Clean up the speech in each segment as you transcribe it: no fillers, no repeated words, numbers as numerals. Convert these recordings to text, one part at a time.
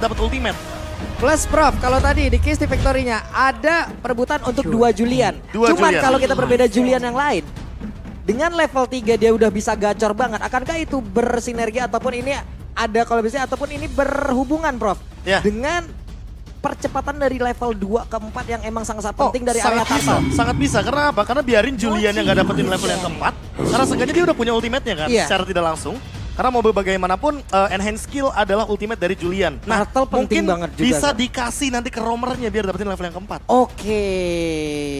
dapat ultimate. Plus Prof, kalau tadi di Kiss di Victory-nya ada perebutan untuk 2 Julian. Dua Cuman Julian. kalau kita berbeda Julian yang lain, dengan level 3 dia udah bisa gacor banget. Akankah itu bersinergi ataupun ini ada kalau bisa ataupun ini berhubungan Prof? Ya. Dengan percepatan dari level 2 ke 4 yang emang sangat-sangat penting dari area sangat bisa, tunnel. sangat bisa. Karena apa? Karena biarin Julian yang gak dapetin level yang keempat. Karena seenggaknya dia udah punya ultimate-nya kan, Iya. secara tidak langsung. Karena mau bagaimanapun, enhance skill adalah ultimate dari Julian. Nah, Turtle penting mungkin banget juga, bisa kan? dikasih nanti ke roamernya biar dapetin level yang keempat. Oke,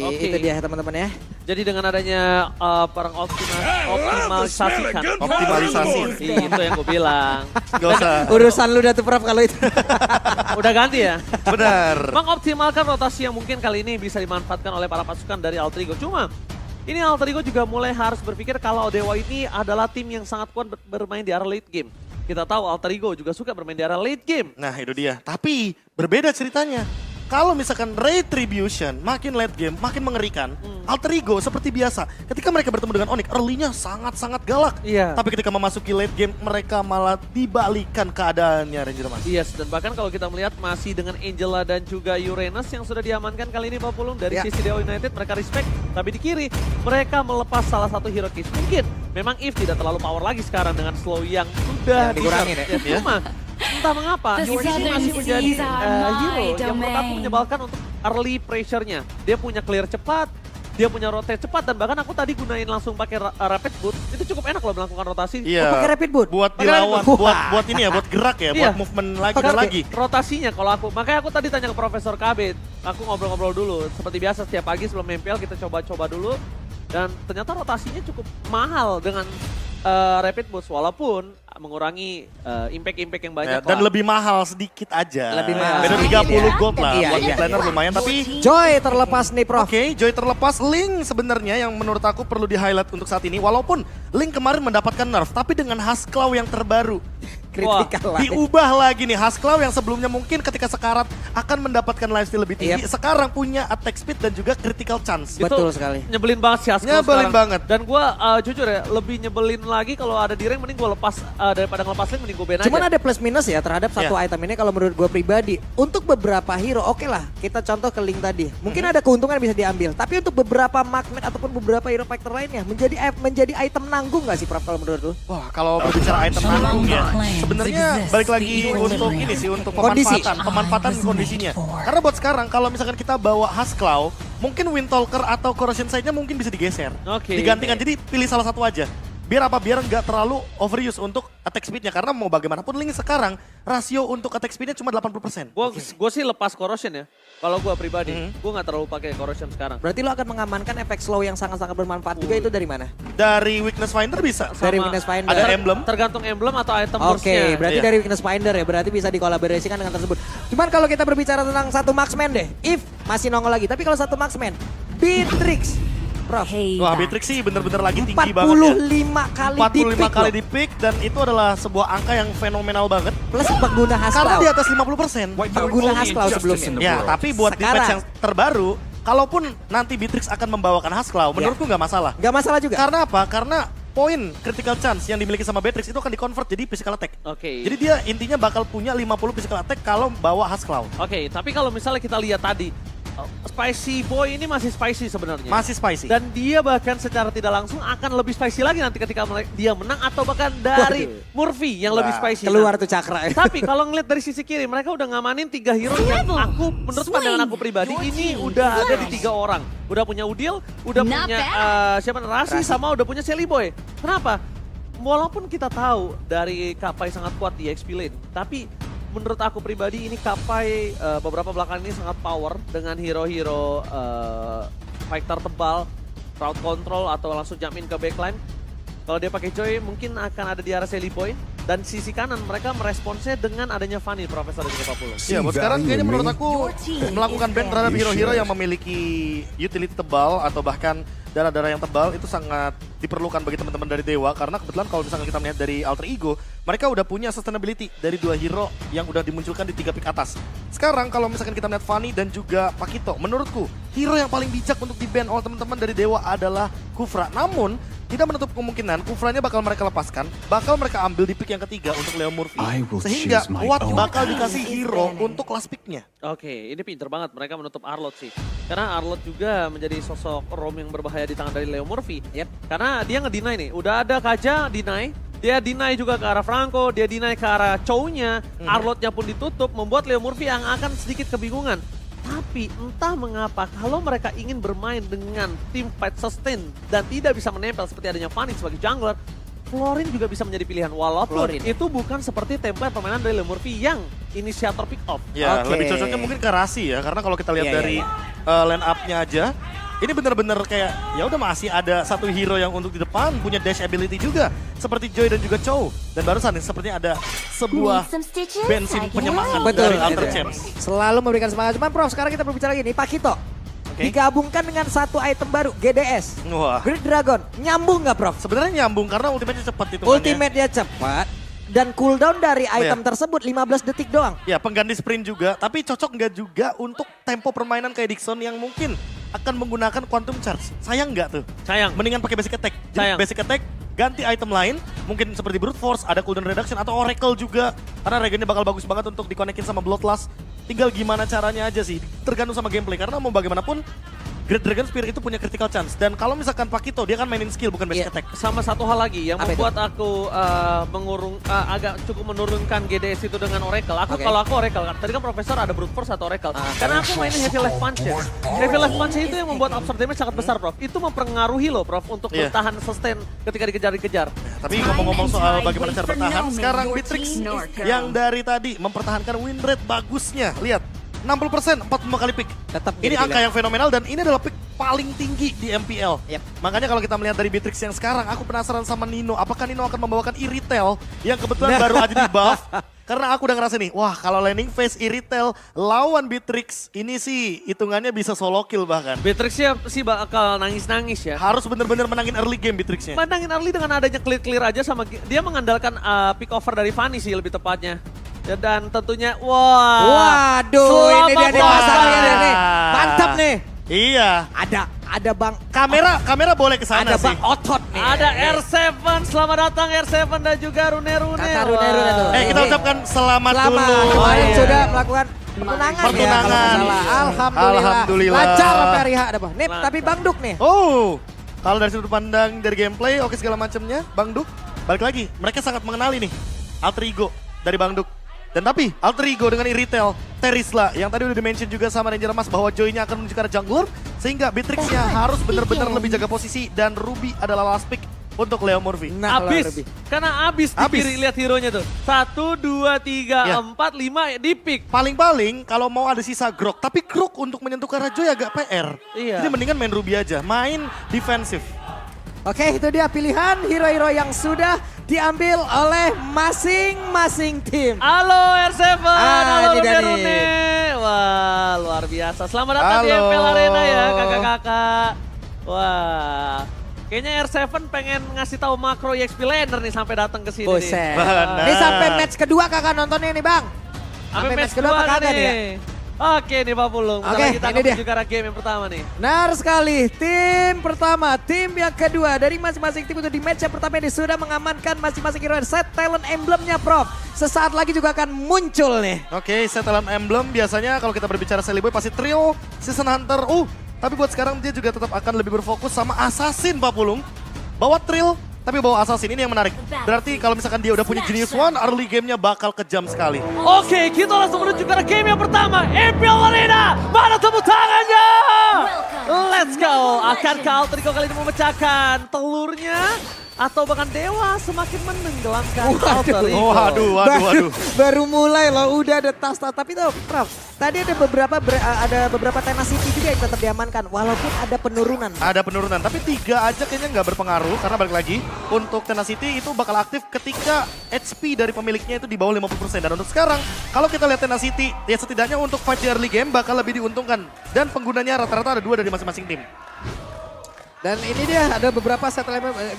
Oke. itu dia teman-teman ya. Jadi dengan adanya optimalisasikan. Optimalisasi. Itu yang gue bilang. Gak usah. Urusan lu dah tuh Prof kalau itu. Udah ganti ya? Benar. Mengoptimalkan rotasi yang mungkin kali ini bisa dimanfaatkan oleh para pasukan dari Alter Ego. Cuma ini Alter Ego juga mulai harus berpikir kalau Dewa ini adalah tim yang sangat kuat bermain di area late game. Kita tahu Alter Ego juga suka bermain di area late game. Nah itu dia. Tapi berbeda ceritanya. Kalau misalkan Retribution makin late game, makin mengerikan. Alter Ego seperti biasa. Ketika mereka bertemu dengan Onyx, early-nya sangat-sangat galak. Iya. Tapi ketika memasuki late game, mereka malah dibalikan keadaannya, Ranger Mas. Yes, dan bahkan kalau kita melihat masih dengan Angela dan juga Uranus yang sudah diamankan kali ini Pak Pulung dari Ya. sisi Dewa United, mereka respect. Tapi di kiri, mereka melepas salah satu hero case. Mungkin memang Eve tidak terlalu power lagi sekarang dengan slow yang sudah Ya, dikurangin ya. Ya, cuma entah mengapa Eve ini masih menjadi hero yang menurut aku menyebalkan untuk early pressure-nya. Dia punya clear cepat, dia punya rotate cepat, dan bahkan aku tadi gunain langsung pakai rapid boot. Itu cukup enak loh melakukan rotasi. Iya. Oh, pakai rapid boot? Buat Pakai dilawan, rapid boot. buat ini ya, buat gerak ya, Iya. buat movement lagi dan Pakai lagi. rotasinya kalau aku, makanya aku tadi tanya ke Profesor KB, aku ngobrol-ngobrol dulu. Seperti biasa setiap pagi sebelum MPL kita coba-coba dulu. Dan ternyata rotasinya cukup mahal dengan rapid boost, walaupun mengurangi impact-impact yang banyak. Ya, dan lah. lebih mahal sedikit aja. Lebih mahal Beda sedikit 30 ya. gold lah, Iya, buat iya. planner lumayan. Tapi Joy terlepas nih Prof. oke, Joy terlepas. Link sebenarnya yang menurut aku perlu di-highlight untuk saat ini. Walaupun Link kemarin mendapatkan nerf, tapi dengan Hasklaw yang terbaru. Kritikal lah. Diubah lagi nih, Hasklaw yang sebelumnya mungkin ketika sekarat akan mendapatkan lifesteal lebih tinggi. Yep. Sekarang punya attack speed dan juga critical chance. Itu Betul sekali. Nyebelin banget sih Haskell Nyebelin sekarang. banget. Dan gue jujur ya, lebih nyebelin lagi kalau ada di rank, mending gue lepas, daripada ngelepas link mending gue ban aja. Cuman ada plus minus ya terhadap satu Iya. item ini kalau menurut gue pribadi. Untuk beberapa hero oke lah kita contoh ke Link tadi. Mungkin ada keuntungan yang bisa diambil. Tapi untuk beberapa magnet ataupun beberapa hero fighter lainnya menjadi item nanggung gak sih Prof kalau menurut lu? Wah, kalau berbicara item nanggung ya, sebenarnya balik lagi untuk ini sih, untuk Kondisi. pemanfaatan kondisinya. Karena buat sekarang, kalau misalkan kita bawa Hasklaw, mungkin Windtalker atau Corrosion Side-nya mungkin bisa digeser. Oke. Digantikan, jadi pilih salah satu aja. Biar apa? Biar nggak terlalu overuse untuk attack speed-nya. Karena mau bagaimanapun Link sekarang, rasio untuk attack speed-nya cuma 80%. Gue sih lepas corrosion ya. Kalau gue pribadi, gue gak terlalu pakai corrosion sekarang. Berarti lo akan mengamankan efek slow yang sangat-sangat bermanfaat juga itu dari mana? Dari Weakness Finder bisa. Dari Sama Weakness Finder. Ada emblem. Tergantung emblem atau item Oke, burst-nya. berarti Iya. dari Weakness Finder ya, berarti bisa dikolaborasikan dengan tersebut. Cuman kalau kita berbicara tentang satu marksman deh, If masih nongol lagi. Tapi kalau satu marksman, Beatrix, Prof, Wah, Beatrix sih bener-bener lagi tinggi banget ya. 45 kali di 45 pick kali loh. di pick, dan itu adalah sebuah angka yang fenomenal banget. Plus pengguna Karena Hasklaw. di atas 50%. Pengguna Hasklaw sebelumnya. Ya, tapi buat di Sekarang. patch yang terbaru, kalaupun nanti Beatrix akan membawakan Hasklaw, menurutku nggak masalah. Gak masalah juga. Karena apa? Karena poin critical chance yang dimiliki sama Beatrix itu akan di-convert jadi physical attack. Oke. Jadi dia intinya bakal punya 50 physical attack kalau bawa Hasklaw. Oke, tapi kalau misalnya kita lihat tadi, Spicy Boy ini masih spicy sebenarnya. Masih spicy. Dan dia bahkan secara tidak langsung akan lebih spicy lagi nanti ketika dia menang atau bahkan dari Murphy yang lebih Wah, spicy. Keluar tuh cakra. Tapi kalau ngeliat dari sisi kiri, mereka udah ngamanin 3 hero yang aku, menurut pandangan aku pribadi, ini udah ada di 3 orang. Udah punya Udil, udah Not punya siapa Rasi. Rasi, sama udah punya Shelly Boy. Kenapa? Walaupun kita tahu dari Kapai sangat kuat di XP lane, tapi menurut aku pribadi ini Kapai beberapa belakangan ini sangat power dengan hero-hero fighter tebal, crowd control atau langsung jump in ke backline. Kalau dia pakai Joy mungkin akan ada di arah Shelly Boy. Dan sisi kanan mereka meresponsnya dengan adanya Fanny, Profesor dan juga Papulung. Iya, buat sekarang kayaknya menurut aku melakukan ban terhadap hero-hero yang memiliki utility tebal atau bahkan darah-darah yang tebal itu sangat diperlukan bagi teman-teman dari Dewa, karena kebetulan kalau misalkan kita melihat dari Alter Ego, mereka udah punya sustainability dari 2 hero yang udah dimunculkan di 3 pick atas. Sekarang kalau misalkan kita melihat Fanny dan juga Pakito, menurutku hero yang paling bijak untuk di-ban oleh teman-teman dari Dewa adalah Kufra. Namun tidak menutup kemungkinan Kufranya bakal mereka lepaskan, bakal mereka ambil di pick yang ketiga untuk Leo Murphy. Sehingga Watt bakal dikasih hero untuk last picknya. Oke, ini pinter banget mereka menutup Arlott sih. Karena Arlott juga menjadi sosok roam yang berbahaya di tangan dari Leo Murphy. Karena dia nge-deny nih, udah ada Kaja deny, dia deny juga ke arah Franco, dia deny ke arah Chow-nya, Arlott-nya pun ditutup, membuat Leo Murphy yang akan sedikit kebingungan. Tapi entah mengapa kalau mereka ingin bermain dengan tim fight sustain dan tidak bisa menempel seperti adanya Fanny sebagai jungler, Florin juga bisa menjadi pilihan walaupun itu bukan seperti template permainan dari Leo Murphy yang inisiator pick off. Ya, lebih cocoknya mungkin ke Rasi ya, karena kalau kita lihat dari line up-nya aja, ini bener-bener kayak ya udah masih ada satu hero yang untuk di depan punya dash ability juga seperti Joy dan juga Chow, dan barusan nih sepertinya ada sebuah bensin penyemangat dari Alter Champs. Selalu memberikan semangat. Cuman Prof, sekarang kita berbicara lagi nih, Pakito. Digabungkan dengan satu item baru, GDS. Wah. Great Dragon. Nyambung nggak Prof? Sebenarnya nyambung karena ultimate-nya cepat itu. Ultimate-nya cepat. Dan cooldown dari item tersebut 15 detik doang. Ya, pengganti sprint juga, tapi cocok nggak juga untuk tempo permainan kayak Dixon yang mungkin akan menggunakan Quantum Charge. Sayang nggak tuh? Sayang. Mendingan pakai basic attack. Jadi basic attack, ganti item lain, mungkin seperti Brute Force, ada cooldown reduction, atau Oracle juga. Karena regennya bakal bagus banget untuk dikonekin sama Bloodlust. Tinggal gimana caranya aja sih, tergantung sama gameplay. Karena mau bagaimanapun, Great Dragon Spear itu punya critical chance. Dan kalau misalkan Pakito, dia kan mainin skill bukan basic attack. Sama satu hal lagi yang membuat aku agak cukup menurunkan GDS itu dengan Oracle. Kalau aku Oracle kan, tadi kan Profesor ada Brute Force atau Oracle. Karena aku mainin Heavy Life Punch ya. Heavy Life Punch itu yang membuat absorb damage sangat besar Prof. Itu mempengaruhi loh Prof untuk bertahan sustain ketika dikejar-kejar. Tapi ngomong-ngomong soal bagaimana cara bertahan, sekarang Beatrix yang dari tadi mempertahankan win rate bagusnya. Lihat, 60%, 45 kali pick. Tetap ini angka yang fenomenal dan ini adalah pick paling tinggi di MPL. Makanya kalau kita melihat dari Beatrix yang sekarang, aku penasaran sama Nino. Apakah Nino akan membawakan Iritel yang kebetulan baru aja di buff? Karena aku udah ngerasa nih, wah kalau landing phase Iritel lawan Beatrix, ini sih hitungannya bisa solo kill bahkan. Beatrixnya sih bakal nangis-nangis ya. Harus bener-bener menangin early game Beatrixnya. Menangin early dengan adanya clear-clear aja sama dia mengandalkan pick over dari Fanny sih lebih tepatnya. Dan tentunya, waduh, ini dia nih pasangnya nih, mantap nih. Iya. Ada Bang. Kamera boleh ke sana sih. Ada Bang Otot nih. Ada R7, selamat datang R7 dan juga Rune. Kakak Rune tuh. Kita ucapkan selamat dulu. Kemarin sudah melakukan pertunangan ya kalau nggak salah. Alhamdulillah. Lancar sampai hari H ada Bang. Nih, tapi Bang Duk nih. Oh, kalau dari sudut pandang dari gameplay, oke segala macamnya, Bang Duk balik lagi. Mereka sangat mengenali nih alter ego dari Bang Duk. Dan tapi alter ego dengan Iritel, Terisla yang tadi udah di-mention juga sama Ranger Mas bahwa Joy-nya akan menuju ke arah jungler. Sehingga Beatrix-nya harus benar-benar lebih jaga posisi dan Ruby adalah last pick untuk Leo Murphy. Abis, karena abis di kiri lihat hero-nya tuh. 1, 2, 3, 4, 5 di pick. Paling-paling kalau mau ada sisa Grok, tapi Grok untuk menyentuh ke arah Joy agak PR. Iya. Jadi mendingan main Ruby aja, main defensif. Oke, itu dia pilihan hero-hero yang sudah diambil oleh masing-masing tim. Halo R7, halo ini dia Rune. nih. Wah, luar biasa. Selamat datang di MPL Arena ya kakak-kakak. Wah, kayaknya R7 pengen ngasih tahu makro EXP laner nih sampai datang ke sini nih. Buset. Ini sampai match kedua kakak nontonnya nih Bang. Sampai match kedua apa kagak nih. ya? Oke nih Pak Pulung, Oke, kita ini dia. menuju ke arah game yang pertama nih. Benar sekali, tim pertama, tim yang kedua dari masing-masing tim untuk di match yang pertama ini sudah mengamankan masing-masing hero set talent emblemnya Prof. Sesaat lagi juga akan muncul nih. Oke, set talent emblem biasanya kalau kita berbicara Sally Boy pasti trio, Season Hunter. Tapi buat sekarang dia juga tetap akan lebih berfokus sama Assassin Pak Pulung. Bawa Trill, tapi bawa Assassin, ini yang menarik. Berarti kalau misalkan dia udah punya Genius One, early gamenya bakal kejam sekali. Oke, kita langsung menuju ke game yang pertama. MPL Arena, mana tepuk tangannya? Let's go. Akankah Alter Ego kali ini memecahkan telurnya? Atau bahkan Dewa semakin menenggelamkan Alter Ego? Waduh. Baru mulai loh, udah ada tas. Tapi tuh Prof, tadi ada beberapa tenacity juga yang tetap diamankan. Walaupun ada penurunan. Ada penurunan, tapi 3 aja kayaknya nggak berpengaruh. Karena balik lagi, untuk Tenacity itu bakal aktif ketika HP dari pemiliknya itu di bawah 50%. Dan untuk sekarang, kalau kita lihat Tenacity, ya setidaknya untuk fight di early game bakal lebih diuntungkan. Dan penggunanya rata-rata ada 2 dari masing-masing tim. Dan ini dia ada beberapa set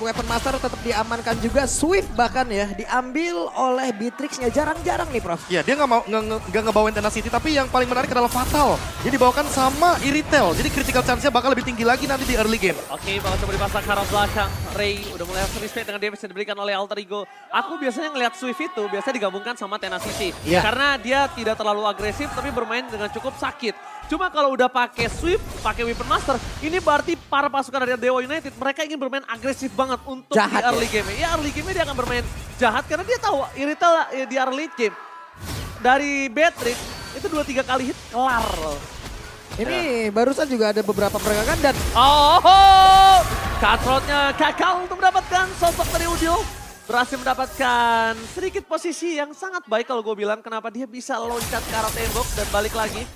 weapon master tetap diamankan juga. Swift bahkan ya diambil oleh Beatrix-nya. Jarang-jarang nih Prof. Ya, dia nggak ngebawain Tenacity, tapi yang paling menarik adalah Fatal. Dia dibawakan sama Iritel, jadi critical chance-nya bakal lebih tinggi lagi nanti di early game. Oke, bakal coba dipasang ke arah belakang. Ray udah mulai respect dengan damage yang diberikan oleh Alter Ego. Aku biasanya ngelihat Swift itu biasa digabungkan sama Tenacity. Iya. Karena dia tidak terlalu agresif tapi bermain dengan cukup sakit. Cuma kalau udah pakai Swift, pakai Weapon Master, ini berarti para pasukan dari Dewa United, mereka ingin bermain agresif banget untuk Jahat di early game. Ya early game dia akan bermain jahat karena dia tahu Iritel di early game. Dari Beatrix, itu 2-3 kali hit, kelar. Ini barusan juga ada beberapa pergerakan dan Cutthroat-nya gagal untuk mendapatkan sosok dari Udil. Berhasil mendapatkan sedikit posisi yang sangat baik kalau gue bilang. Kenapa dia bisa loncat ke arah tembok dan balik lagi.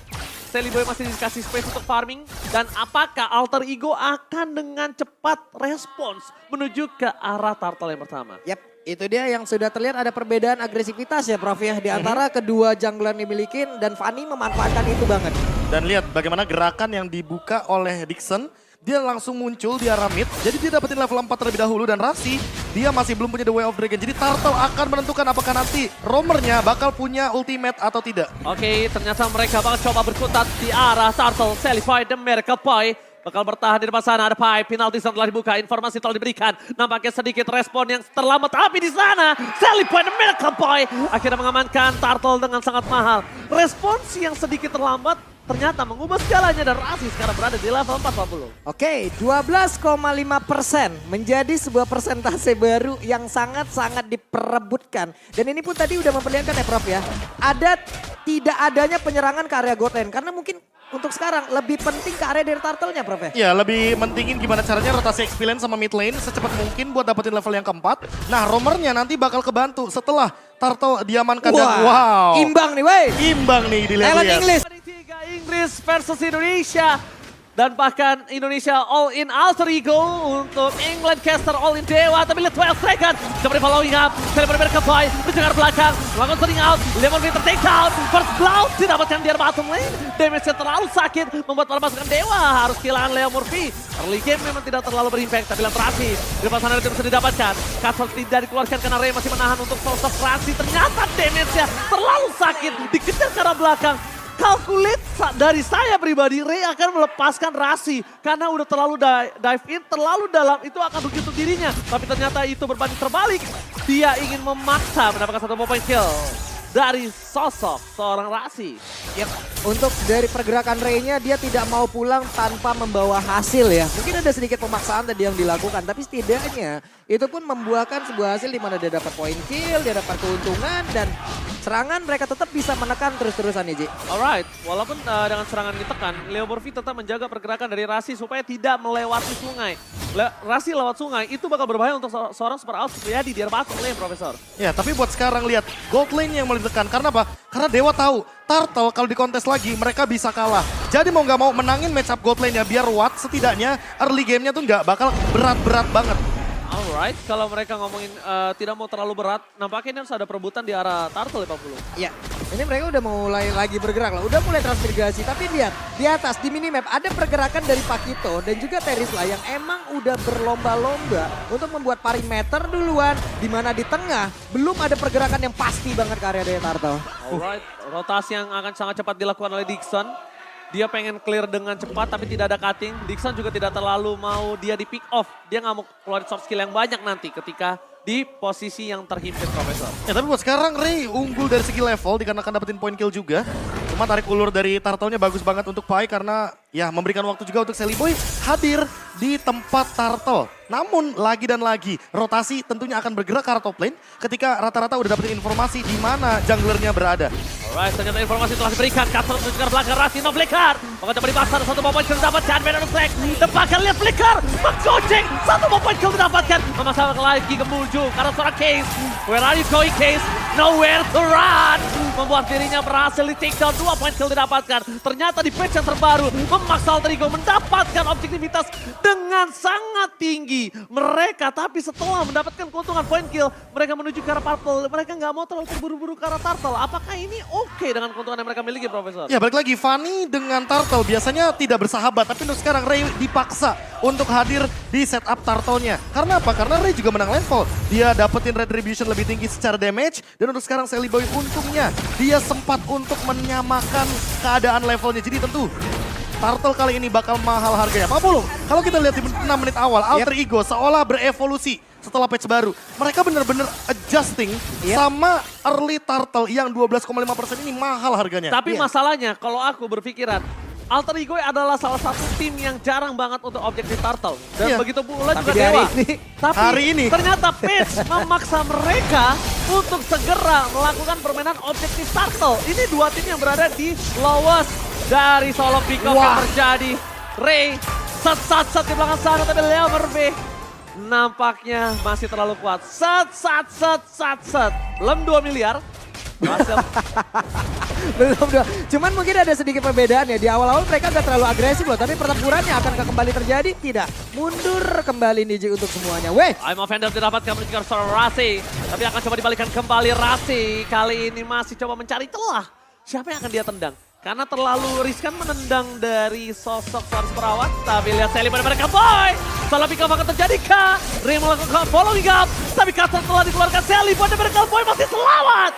Sally Boy masih dikasih space untuk farming. Dan apakah Alter Ego akan dengan cepat respons menuju ke arah turtle yang pertama? yap, itu dia yang sudah terlihat ada perbedaan agresivitas ya Prof ya. Di antara kedua jungler yang dimiliki dan Fanny memanfaatkan itu banget. Dan lihat bagaimana gerakan yang dibuka oleh Dixon. Dia langsung muncul di arah mid, jadi dia dapetin level 4 terlebih dahulu. Dan Rasi, dia masih belum punya The Way of Dragon. Jadi Turtle akan menentukan apakah nanti roamernya bakal punya ultimate atau tidak. Oke, ternyata mereka bakal coba berkutat di arah Turtle. Salify the Miracle Boy bakal bertahan di depan sana. Ada Pai, penalti telah dibuka, informasi telah diberikan. Nampaknya sedikit respon yang terlambat, tapi di sana Salify the Miracle Boy akhirnya mengamankan Turtle dengan sangat mahal. Respons yang sedikit terlambat ternyata mengubah segalanya dan Rasi sekarang berada di level 440. Oke, 12,5% menjadi sebuah persentase baru yang sangat-sangat diperebutkan. Dan ini pun tadi udah memperlihatkan ya Prof ya. Ada tidak adanya penyerangan ke area god lane. Karena mungkin untuk sekarang lebih penting ke area dari turtle-nya Prof ya. Ya, lebih mentingin gimana caranya rotasi XP lane sama mid lane secepat mungkin buat dapetin level yang keempat. Nah, roamernya nanti bakal kebantu setelah Turtle diamankan. Dan wow. Imbang nih wey. Imbang nih Thailand dilihat-lihat. English. Inggris versus Indonesia. Dan bahkan Indonesia all in Alter Ego untuk England caster all in Dewa. Tapi lihat 12 second. Coba di following up. Kali berbeda ke Boy. Mendengar belakang. Melakukan sering out. Lemon Winter take down. First blood didapatkan di bottom lane. Damage-nya terlalu sakit. Membuat para pasukan Dewa harus kehilangan Leo Murphy. Early game memang tidak terlalu berimpact. Tapi lihat Rasi. Di depan sana tidak bisa didapatkan. Cutthroat tidak dikeluarkan karena Ray masih menahan untuk sosok Rasi. Ternyata damage-nya terlalu sakit. Dikejar ke arah belakang. Calculate dari saya pribadi, Ray akan melepaskan Rasi. Karena udah terlalu dive in, terlalu dalam, itu akan begitu dirinya. Tapi ternyata itu berbanding terbalik. Dia ingin memaksa mendapatkan satu point kill dari sosok seorang Rasi. Yep. Untuk dari pergerakan Ray-nya dia tidak mau pulang tanpa membawa hasil ya. Mungkin ada sedikit pemaksaan tadi yang dilakukan, tapi setidaknya itu pun membuahkan sebuah hasil di mana dia dapat point kill, dia dapat keuntungan dan serangan mereka tetap bisa menekan terus-terusan ya Ji. Alright, walaupun dengan serangan ditekan, Leo Murphy tetap menjaga pergerakan dari Rasi supaya tidak melewati sungai. Rasi lewat sungai itu bakal berbahaya untuk seorang super out terjadi di bottom lane, Profesor. Ya, tapi buat sekarang lihat gold lane yang mulai ditekan. Karena apa? Karena Dewa tahu Turtle kalau di kontes lagi mereka bisa kalah. Jadi mau nggak mau menangin match up gold lane ya biar Watt setidaknya early gamenya tuh nggak bakal berat-berat banget. Alright, kalau mereka ngomongin tidak mau terlalu berat, nampaknya ini harus ada perebutan di arah Turtle 50. Iya, ini mereka udah mulai lagi bergerak lah, udah mulai transmigrasi. Tapi lihat, di atas, di minimap ada pergerakan dari Pakito dan juga Terisla yang emang udah berlomba-lomba untuk membuat perimeter duluan. Di mana di tengah belum ada pergerakan yang pasti banget ke area dari Turtle. Alright, rotasi yang akan sangat cepat dilakukan oleh Dixon. Dia pengen clear dengan cepat tapi tidak ada cutting. Dixon juga tidak terlalu mau dia di pick off. Dia nggak mau keluarin soft skill yang banyak nanti ketika di posisi yang terhimpit, Profesor. Ya tapi buat sekarang Ray unggul dari segi level dikarenakan dapetin point kill juga. Cuma tarik ulur dari Turtle-nya bagus banget untuk Pai karena ya memberikan waktu juga untuk Sally Boy hadir di tempat Turtle. Namun lagi dan lagi rotasi tentunya akan bergerak ke arah top lane ketika rata-rata udah dapetin informasi di mana junglernya berada. Alright, ternyata informasi telah diberikan. Cutthroat menuju ke belakang, Rasi no flicker. Maka coba dipasar, satu ball point kill didapatkan. Venom Flag, dapatkan, lihat flicker. Menggoceng, satu ball point kill didapatkan. Memasang lagi ke menuju karena seorang Case. Where are you going, Case? Nowhere to run. Membuat dirinya berhasil di take down, 2 point kill didapatkan. Ternyata di patch yang terbaru, memaksa Alter Ego mendapatkan objektivitas dengan sangat tinggi. Mereka tapi setelah mendapatkan keuntungan point kill, mereka menuju ke arah purple. Mereka nggak mau terlalu terburu-buru ke arah turtle. Apakah ini oke dengan keuntungan yang mereka miliki, Profesor? Ya balik lagi, Fanny dengan Turtle biasanya tidak bersahabat. Tapi untuk sekarang Ray dipaksa untuk hadir di setup turtle-nya. Karena apa? Karena Ray juga menang level. Dia dapetin retribution lebih tinggi secara damage. Dan untuk sekarang Sally Boy untungnya dia sempat untuk menyamakan keadaan levelnya. Jadi tentu Turtle kali ini bakal mahal harganya. Pak Pulung, kalau kita lihat di 6 menit awal, Alter Ego seolah berevolusi setelah patch baru. Mereka benar-benar adjusting sama early Turtle yang 12,5% ini mahal harganya. Tapi masalahnya kalau aku berpikiran, Alter Ego adalah salah satu tim yang jarang banget untuk objektif Turtle. Dan begitu pula juga di hari Dewa. ini- Tapi hari ini. ternyata Patch memaksa mereka untuk segera melakukan permainan objektif Turtle. Ini dua tim yang berada di lowest dari solo pick up yang terjadi. Ray set di belakang sana, tapi Leo Murphy nampaknya masih terlalu kuat. Set. Belum 2 miliar. Masih Belum dong. Cuman mungkin ada sedikit perbedaan ya. Di awal-awal mereka nggak terlalu agresif loh. Tapi pertempurannya akankah kembali terjadi? Tidak. Mundur kembali Niji untuk semuanya. Weh. I'm Offender didapatkan menunjukkan seorang Rasi. Tapi akan coba dibalikan kembali Rasi. Kali ini masih coba mencari celah. Siapa yang akan dia tendang? Karena terlalu riskan menendang dari sosok Faris Perawat. Tapi lihat Sally pada mereka boy. Salah pick up akan terjadi kah? Ray melakukan following up. Tapi Cutter telah dikeluarkan Sally pada mereka boy masih selamat.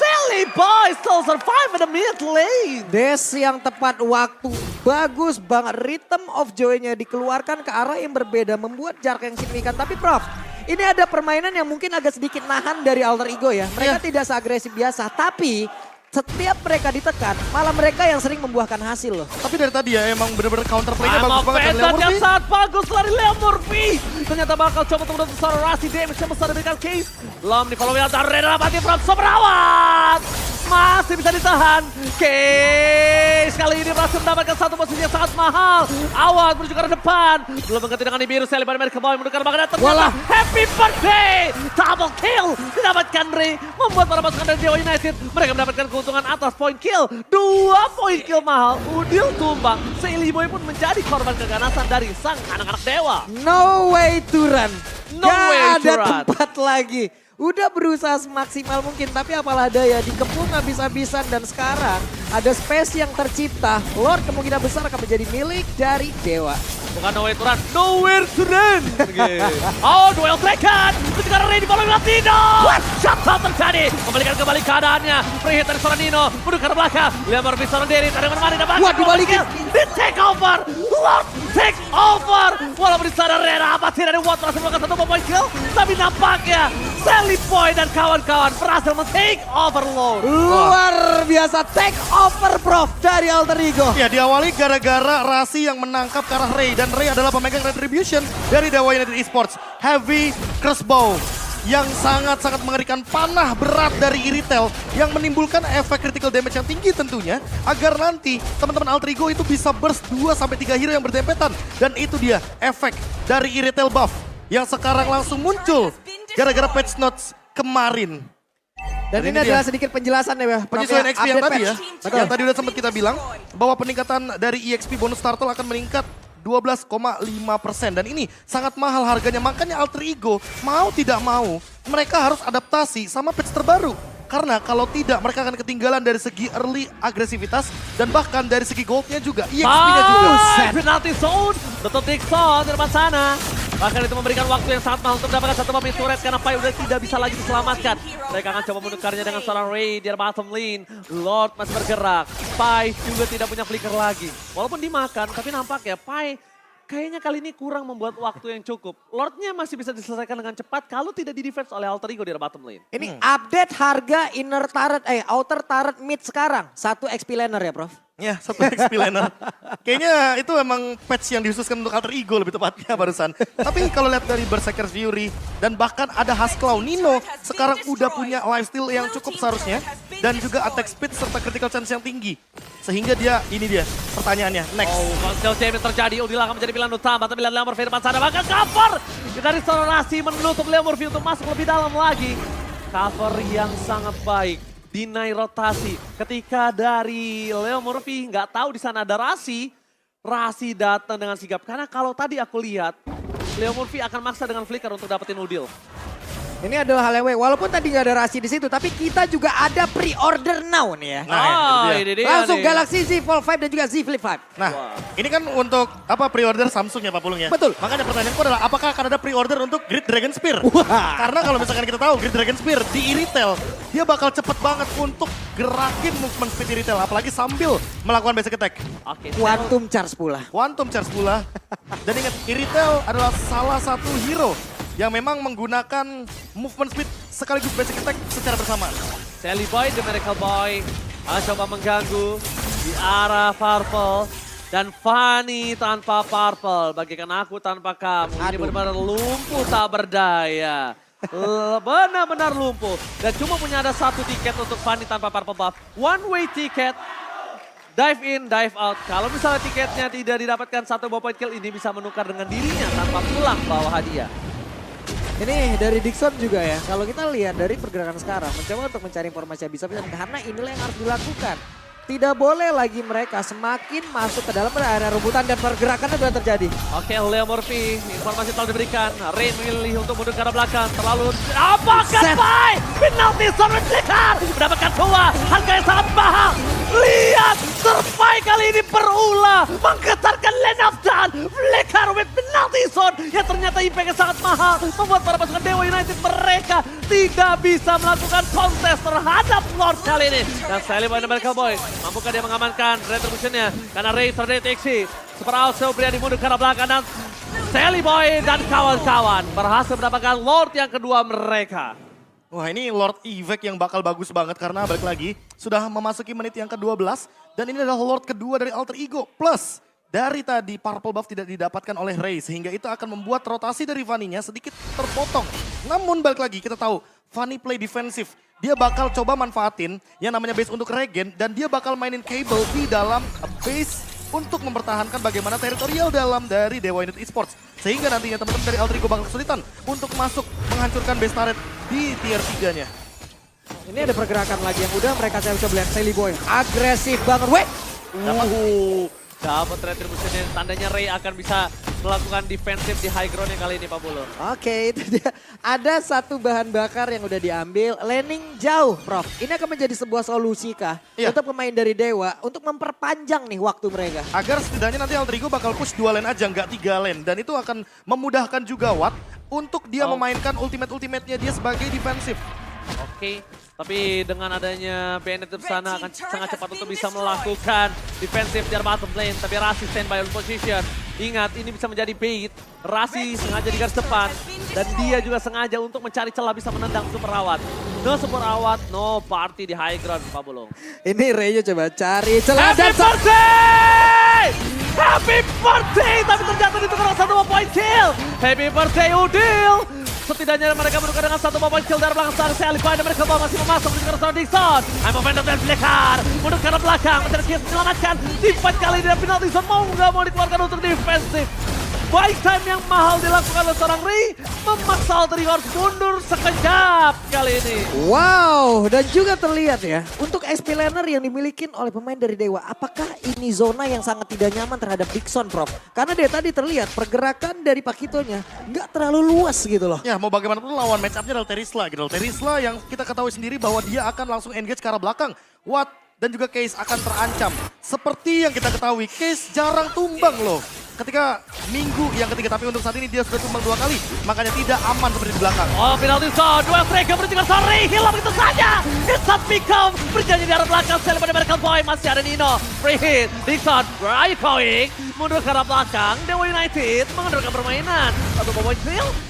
Sally Boy still survive in the mid lane. Des yang tepat waktu. Bagus banget. Rhythm of Joy-nya dikeluarkan ke arah yang berbeda. Membuat jarak yang signifikan. Tapi Prof, ini ada permainan yang mungkin agak sedikit nahan dari Alter Ego ya. Mereka tidak seagresif biasa. Tapi setiap mereka ditekan, malah mereka yang sering membuahkan hasil loh. Tapi dari tadi ya emang bener-bener counter play-nya bagus banget dari Leo yang Murphy. sangat bagus dari Leo Murphy. Ternyata bakal coba untuk besar Rasi damage yang besar diberikan Case. Lom di follow out dari Rapati from Sobrawat. Masih bisa ditahan. Case kali ini berhasil mendapatkan satu posisi yang sangat mahal. Awal menuju ke arah depan. Belum mengganti dengan biru Sally pada mereka boy menukar makanan. Ternyata happy birthday. Double kill didapatkan Ray. Membuat para pasukan dari Dewa United. Mereka mendapatkan keuntungan atas point kill. 2 point kill mahal. Udil tumbang. Sally Boy pun menjadi korban keganasan dari sang anak-anak Dewa. No way to run. No Gak way to ada run. tempat lagi. Udah berusaha semaksimal mungkin, tapi apalah daya dikepung habis-habisan dan sekarang ada space yang tercipta. Lord kemungkinan besar akan menjadi milik dari Dewa. Bukan no way to run, nowhere to run. Oh, duel second. Ketika Ray di bawah Latino. Shutdown terjadi. Kembalikan kembali keadaannya. Free hit dari seorang Nino. Menuju ke belakang. Lemar bisa seorang Derry. Ada mana dapat. Wah, dibalikin. Di take over. Lord take over. Walaupun di sana Rera apa tidak ada Watt berhasil melakukan satu point kill. Tapi nampaknya Sally Boy dan kawan-kawan berhasil men-take over Lord. Luar biasa take over Prof dari Alter Ego. Ya diawali gara-gara Rasi yang menangkap ke arah Ray. Dan Ray adalah pemegang retribution dari Dewa United Esports. Heavy crossbow yang sangat-sangat mengerikan, panah berat dari Iritel yang menimbulkan efek critical damage yang tinggi tentunya agar nanti teman-teman Alter Ego itu bisa burst 2-3 hero yang berdempetan. Dan itu dia efek dari Iritel buff yang sekarang langsung muncul gara-gara patch notes kemarin. Dan ini adalah sedikit penjelasan ya. Prof, Penyesuaian XP yang update tadi ya, patch. yang tadi udah sempat kita bilang bahwa peningkatan dari EXP bonus Turtle akan meningkat 12,5% dan ini sangat mahal harganya. Makanya Alter Ego mau tidak mau mereka harus adaptasi sama patch terbaru. Karena kalau tidak mereka akan ketinggalan dari segi early agresivitas dan bahkan dari segi goldnya juga, EXP-nya juga. Penalty zone, betul Dixon di depan sana. Bahkan itu memberikan waktu yang sangat mahal untuk mendapatkan satu pemain turret karena Pai udah tidak bisa lagi diselamatkan. Mereka akan coba menukarnya dengan seorang Ray di bottom lane. Lord masih bergerak. Pai juga tidak punya flicker lagi. Walaupun dimakan, tapi nampaknya Pai kayaknya kali ini kurang membuat waktu yang cukup. Lordnya masih bisa diselesaikan dengan cepat kalau tidak di-defense oleh Alter Ego di bottom lane. Ini update harga inner turret, outer turret mid sekarang. 1 XP laner ya Prof? Ya, 1 XP laner. Kayaknya itu emang patch yang dikhususkan untuk Alter Ego lebih tepatnya barusan. Tapi kalau lihat dari Berserker's Fury dan bahkan ada Hasclaw, Nino sekarang udah punya lifesteal yang cukup seharusnya. Dan juga attack speed serta critical chance yang tinggi. Sehingga dia, ini dia pertanyaannya, next. Oh, counter damage terjadi. Udila akan menjadi pilihan utama. Tapi lihat Leo Murphy depan sana. Bahkan cover dari seorang Rasi menutup Leo Murphy untuk masuk lebih dalam lagi. Cover yang sangat baik. Deny rotasi. Ketika dari Leo Murphy nggak tahu di sana ada Rasi. Rasi datang dengan sigap. Karena kalau tadi aku lihat, Leo Murphy akan maksa dengan flicker untuk dapetin Udil. Ini adalah hal yang baik. Walaupun tadi nggak ada Rasi di situ, tapi kita juga ada pre-order now nih ya. Nah, itu dia. ini dia Langsung nih. Galaxy Z Fold 5 dan juga Z Flip 5. Nah, ini kan untuk apa pre-order Samsung ya Pak Pulung ya? Betul. Makanya pertanyaanku adalah apakah akan ada pre-order untuk Grid Dragon Spear? Wah. Karena kalau misalkan kita tahu Grid Dragon Spear di e-retail, dia bakal cepet banget untuk gerakin movement speed e-retail. Apalagi sambil melakukan basic attack. Oke, Quantum Charge pula. Quantum Charge pula. Dan ingat, e-retail adalah salah satu hero yang memang menggunakan movement speed sekaligus basic attack secara bersamaan. Sally Boy, The Miracle Boy, coba mengganggu di arah Purple. Dan Fanny tanpa Purple, bagikan aku tanpa kamu. Ini Aduh. benar-benar lumpuh tak berdaya. Benar-benar lumpuh. Dan cuma punya ada satu tiket untuk Fanny tanpa Purple buff. One way ticket. Dive in, dive out. Kalau misalnya tiketnya tidak didapatkan satu buah point kill, ini bisa menukar dengan dirinya tanpa pulang bawa hadiah. Ini dari Dixon juga ya, kalau kita lihat dari pergerakan sekarang, mencoba untuk mencari informasi yang bisa karena inilah yang harus dilakukan. Tidak boleh lagi mereka semakin masuk ke dalam area rebutan dan pergerakannya sudah terjadi. Oke, Leo Murphy, informasi telah diberikan. Rain memilih untuk mundur ke arah belakang, terlalu... Apakah Pai? Penalti Storm Flicker! Mendapatkan dua, harga yang sangat mahal. Lihat, Survey kali ini berulah menggetarkan lane of down. Flicker with penalty zone yang ternyata impact yang sangat mahal. Membuat para pasukan Dewa United mereka tidak bisa melakukan kontes terhadap Lord kali ini. Dan Sally Boy dan Miracle Boy, mampukah dia mengamankan retribution-nya? Karena Ray terdeteksi. Super Also Priadi mundur ke arah belakang dan Sally Boy dan kawan-kawan berhasil mendapatkan Lord yang kedua mereka. Wah, ini Lord Evac yang bakal bagus banget karena balik lagi sudah memasuki menit yang ke-12 dan ini adalah Lord kedua dari Alter Ego. Plus dari tadi Purple buff tidak didapatkan oleh Ray sehingga itu akan membuat rotasi dari Fanny-nya sedikit terpotong. Namun balik lagi kita tahu Fanny play defensif. Dia bakal coba manfaatin yang namanya base untuk regen dan dia bakal mainin Cable di dalam base untuk mempertahankan bagaimana teritorial dalam dari Dewa United Esports. Sehingga nantinya teman-teman dari Alter Ego bakal kesulitan untuk masuk menghancurkan base turret di tier 3-nya. Ini ada pergerakan lagi yang udah mereka coba lihat Sally Boy. Agresif banget, weh. Dapat retribution, tandanya Ray akan bisa melakukan defensif di high ground yang kali ini Pak Bulu. Oke, itu dia. Ada satu bahan bakar yang udah diambil, landing jauh, Prof. Ini akan menjadi sebuah solusi kah Iya. untuk pemain dari Dewa untuk memperpanjang nih waktu mereka? Agar setidaknya nanti Alter Ego bakal push 2 lane aja, nggak 3 lane. Dan itu akan memudahkan juga Watt untuk dia memainkan ultimate-ultimate-nya dia sebagai defensif. Oke, tapi dengan adanya Bennett di sana akan sangat cepat untuk bisa melakukan defensif di bottom lane. Tapi Rasi standby on position. Ingat, ini bisa menjadi bait. Rasi sengaja di garis depan. Dan dia juga sengaja untuk mencari celah bisa menendang Super Awat. No Super Awat, no party di high ground Pak Bulung. Ini Ray coba cari celah Happy dan birthday! Happy birthday! Tapi ternyata ditukar satu point kill. Happy birthday Udil! Setidaknya mereka menukar dengan satu point kill dari belakang sana. Sally Boy dan mereka masih memasuk di arah Dixon. I'm a vendor dan Flicker. Mundur ke arah belakang. Mencari kill menyelamatkan. Di fight kali ini penalti zone mau nggak mau dikeluarkan untuk defensif. Baik time yang mahal dilakukan oleh seorang Ray. Memaksa Alter Ego harus mundur sekejap kali ini. wow, dan juga terlihat ya untuk XP laner yang dimiliki oleh pemain dari Dewa. Apakah ini zona yang sangat tidak nyaman terhadap Dixon, Prof? Karena dia tadi terlihat pergerakan dari Pakitonya nggak terlalu luas gitu loh. Ya, mau bagaimanapun lawan match up-nya adalah Terisla gitu. Terisla yang kita ketahui sendiri bahwa dia akan langsung engage ke arah belakang. Watt dan juga Case akan terancam. Seperti yang kita ketahui, Case jarang tumbang loh. Ketika minggu yang ketiga, tapi untuk saat ini dia sudah tumbang 2 kali. Makanya tidak aman seperti di belakang. Oh, penalti zone. Dua striker berjalan sorry. Hilang begitu saja. Instant pick up. Berjanji di arah belakang. Sally pada Miracle Boy. Masih ada Nino. Free hit. Dixon. Where are you going? Mundur ke arah belakang. Dewa United mengendalikan permainan. Satu pemain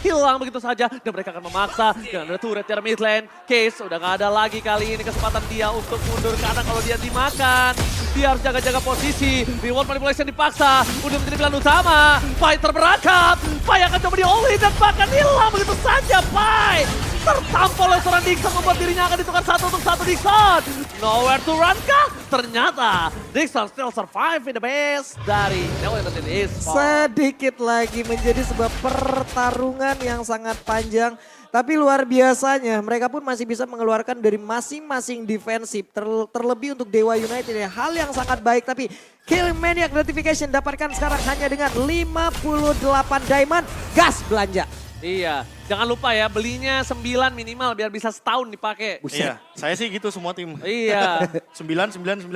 hilang begitu saja. Dan mereka akan memaksa. Dengan ada turret di mid lane. Case udah gak ada lagi kali ini kesempatan dia untuk mundur. Karena kalau dia dimakan, dia harus jaga-jaga posisi. Reward manipulation dipaksa. Udah menjadi pilihan utama. Pai terberangkap. Pai akan coba di-all-in dan bahkan hilang begitu saja. Pai tertampol oleh seorang Dixon membuat dirinya akan ditukar satu untuk satu Dixon. Nowhere to run kah? Ternyata Dixon still survive in the base dari Dewa United Esports. Sedikit lagi menjadi sebuah pertarungan yang sangat panjang. Tapi luar biasanya mereka pun masih bisa mengeluarkan dari masing-masing defensif. Terlebih untuk Dewa United ya. Hal yang sangat baik tapi Kill Maniac Notification dapatkan sekarang hanya dengan 58 diamond. Gas belanja. Iya, jangan lupa ya belinya 9 minimal biar bisa setahun dipakai. Iya, saya sih gitu semua tim. Iya, 9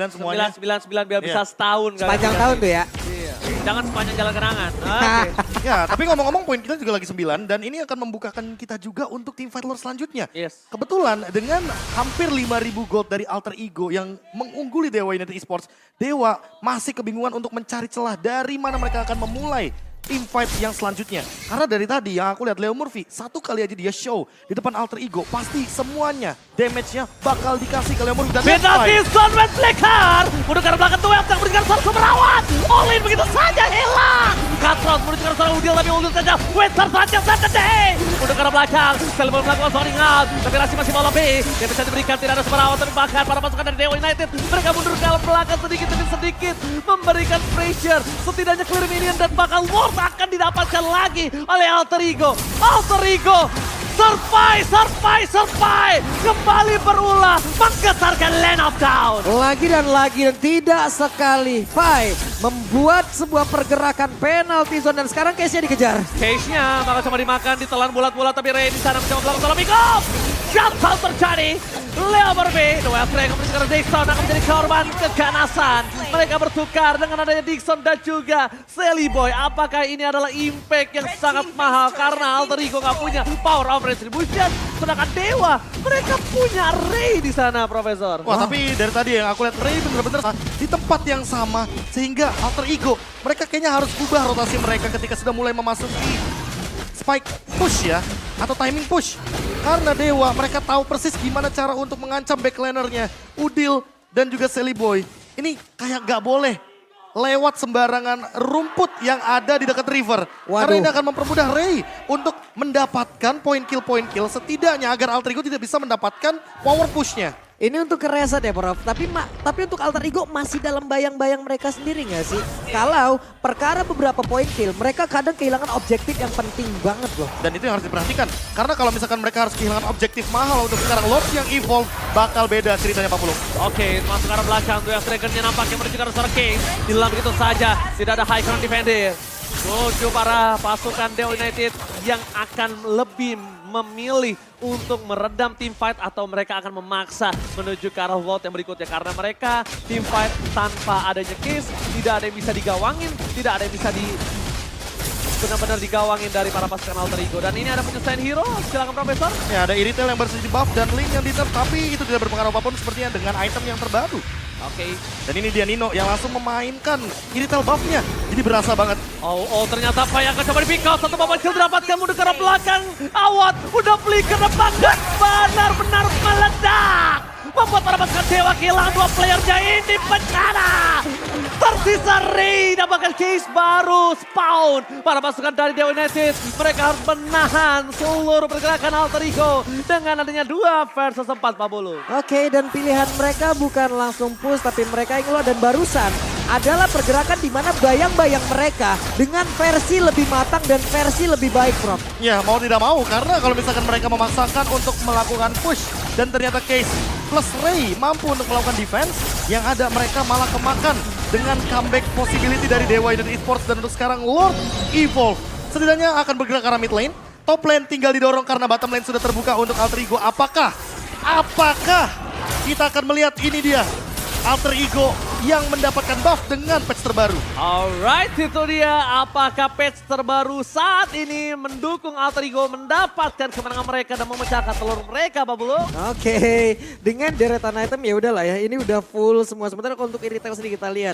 semuanya. 9 biar bisa Iya. setahun. Sepanjang tahun tuh ya. Iya. Jangan sepanjang jalan kenangan. Oke. Ya, tapi ngomong-ngomong poin kita juga lagi 9 dan ini akan membukakan kita juga untuk tim fight lore selanjutnya. Yes. Kebetulan dengan hampir 5.000 gold dari Alter Ego yang mengungguli Dewa United Esports, Dewa masih kebingungan untuk mencari celah dari mana mereka akan memulai team fight yang selanjutnya. Karena dari tadi yang aku lihat Leo Murphy, satu kali aja dia show di depan Alter Ego, pasti semuanya damage-nya bakal dikasih ke Leo Murphy. Dan Penalti Sunweb Flicker. Mundur ke arah belakang tuh yang memberikan seorang merawat. Olin begitu saja hilang. Cutthroat menuju ke arah seorang Udil tapi Udil saja. Winter saja Saturday. Mundur ke arah belakang. Selebon melakukan zoning out. Tapi Rasi masih mau lebih. Yang bisa diberikan tidak ada merawat tapi bahkan para pasukan dari Dewa United. Mereka mundur ke arah belakang sedikit demi sedikit. Memberikan pressure. Setidaknya clear minion dan bakal Ward akan didapatkan lagi oleh Alter Ego. Alter Ego survive, kembali berulah, menggetarkan Land of Down. Lagi dan tidak sekali. Pai membuat sebuah pergerakan penalti zone dan sekarang case-nya dikejar. Case-nya bakal coba dimakan, ditelan bulat-bulat tapi Ray di sana mencoba melakukan solo pick up. Shutdown terjadi. Leo Murphy, Noel Frank menuju ke Dixon akan menjadi korban keganasan. Mereka bertukar dengan adanya Dixon dan juga Sally Boy. Apakah ini adalah impact yang sangat mahal karena Alter Ego nggak punya power of retribution, sedangkan Dewa mereka punya Ray di sana, Profesor. wah, tapi dari tadi yang aku lihat Ray bener-bener di tempat yang sama sehingga Alter Ego mereka kayaknya harus ubah rotasi mereka ketika sudah mulai memasuki spike push ya, atau timing push. Karena Dewa mereka tahu persis gimana cara untuk mengancam backlanernya Udil dan juga Sally Boy. Ini kayak gak boleh lewat sembarangan rumput yang ada di dekat river. Karena Waduh. ini akan mempermudah Ray untuk mendapatkan poin kill setidaknya agar Alter Ego tidak bisa mendapatkan power pushnya. Ini untuk kereset ya Prof, tapi untuk Alter Ego masih dalam bayang-bayang mereka sendiri nggak sih? Kalau perkara beberapa poin kill, mereka kadang kehilangan objektif yang penting banget loh. Dan itu yang harus diperhatikan. Karena kalau misalkan mereka harus kehilangan objektif mahal untuk sekarang Lord yang evolve, bakal beda ceritanya Pak Pulung. Oke, masuk ke arah belakang. Dua Dragon-nya nampaknya menuju ke arah seorang Case. Dilam begitu saja, tidak ada high ground defender. Tujuh para pasukan Dewa United yang akan lebih memilih untuk meredam team fight atau mereka akan memaksa menuju ke arah vault yang berikutnya. Karena mereka team fight tanpa adanya Case, tidak ada yang bisa digawangin, tidak ada yang bisa benar-benar digawangin dari para pasukan Alter Ego. Dan ini ada penyelesaian hero, silakan Profesor. Ya, ada Iritel yang bersih buff dan Link yang di-nerf, tapi itu tidak berpengaruh apapun sepertinya dengan item yang terbaru. Oke. Dan ini dia Nino yang langsung memainkan Iritel buff-nya. Jadi berasa banget. Oh, ternyata Pai akan coba di-pick out. Satu momen kill didapatkan mundur ke arah belakang. Awat, udah flicker depan dan benar-benar meledak. Membuat para pasukan Dewa kehilangan dua playernya ini bencana. Tersisa Ray dan bahkan Case baru spawn. Para pasukan dari Dewa United, mereka harus menahan seluruh pergerakan Alter Ego dengan adanya 2 versus 4 Pak Bulu. Oke, dan pilihan mereka bukan langsung push, tapi mereka yang keluar dan barusan adalah pergerakan di mana bayang-bayang mereka dengan versi lebih matang dan versi lebih baik, Prof. Ya, mau tidak mau karena kalau misalkan mereka memaksakan untuk melakukan push dan ternyata Case plus Ray mampu untuk melakukan defense, yang ada mereka malah kemakan dengan comeback possibility dari Dewa United Esports. Dan untuk sekarang Lord Evolve setidaknya akan bergerak ke arah mid lane. Top lane tinggal didorong karena bottom lane sudah terbuka untuk Alter Ego. Apakah kita akan melihat ini dia Alter Ego yang mendapatkan buff dengan patch terbaru? Alright, itu dia. Apakah patch terbaru saat ini mendukung Alter Ego mendapatkan kemenangan mereka dan memecahkan telur mereka, Pak Bulu? Oke, dengan deretan item ya udahlah ya, ini udah full semua. Sementara kalau untuk Iritel sendiri kita lihat,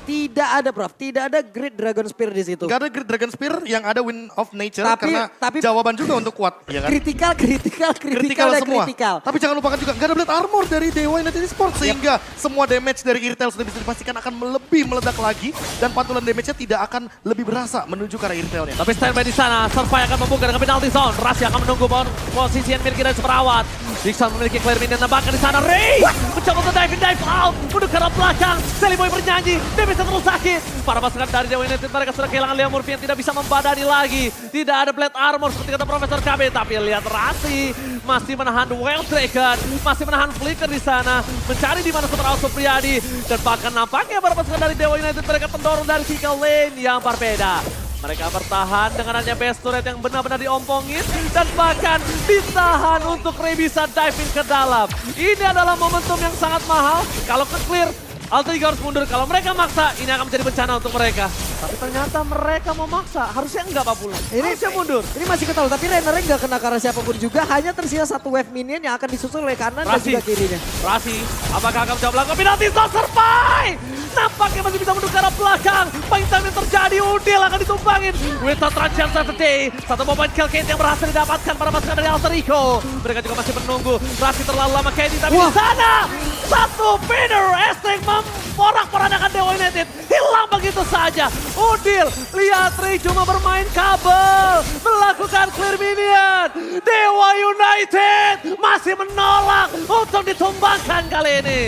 tidak ada Prof, tidak ada Great Dragon Spear di situ. Gak ada Great Dragon Spear, yang ada Wind of Nature Tapi jawaban juga untuk kuat, ya kan? Kritikal dan semua. kritikal. Tapi jangan lupakan juga gak ada Blade Armor dari Dewa United Esports, sehingga semua damage dari Iritel sudah bisa dipastikan akan lebih meledak lagi dan pantulan damage-nya tidak akan lebih berasa menuju ke arah Iritelnya. Tapi standby di sana, Survey akan membuka dengan penalty zone. Rasi akan menunggu posisi yang miliki dari seperawat. Dixon memiliki clear minion dan bahkan di sana Ray mencoba untuk dive out menuju ke arah belakang. Sally Boy bernyanyi, dia bisa terus sakit. Para pasukan dari Dewa United mereka sudah kehilangan Leo Murphy yang tidak bisa membadani lagi. Tidak ada Blade Armor seperti kata Profesor KB, tapi lihat Rasi masih menahan Wild Dragon, masih menahan Flicker di sana, mencari di mana Super Supriyadi dan bahkan nampaknya para pasukan dari Dewa United mereka pendorong dari tiga lane yang berbeda. Mereka bertahan dengan hanya base turret yang benar-benar diompongin dan bahkan ditahan untuk Ray bisa diving ke dalam. Ini adalah momentum yang sangat mahal. Kalau ke clear, Alter Ego harus mundur. Kalau mereka maksa, ini akan menjadi bencana untuk mereka. Tapi ternyata mereka mau maksa. Harusnya enggak, Pak Pula. Harusnya mundur. Ini masih ketahui, tapi Rennernya nggak kena karena siapapun juga. Hanya tersisa satu wave minion yang akan disusul oleh kanan dan juga kirinya. Rasi, apakah akan mencoba melakukan penalti? Stop survive! Nampaknya masih bisa mundur ke arah belakang. Fight time yang terjadi, Udil akan ditumpangin. With a transient Saturday. Satu moment kill Kate yang berhasil didapatkan para pasukan dari Alter Ego. Mereka juga masih menunggu. Rasi terlalu lama Kate, tapi di sana satu feeder Esteng memporak-porandakan Dewa United. Hilang begitu saja. Udil, lihat Ray cuma bermain kabel. Melakukan clear minion. Dewa United masih menolak untuk ditumbangkan kali ini.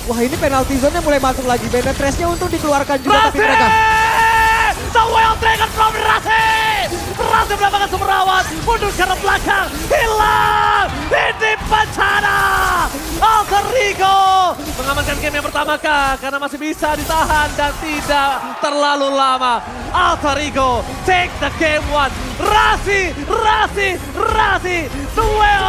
Wah, ini penalty zone-nya mulai masuk lagi. Benetrace-nya untuk dikeluarkan juga, tapi Rasi! mereka... The Wild Dragon from Rasi! Rasi mendapatkan semrawat. Mundur ke arah belakang. Hilang! Ini bencana! Alter Ego mengamankan game yang pertama kah? Karena masih bisa ditahan dan tidak terlalu lama. Alter Ego take the game one. Rasi! The way of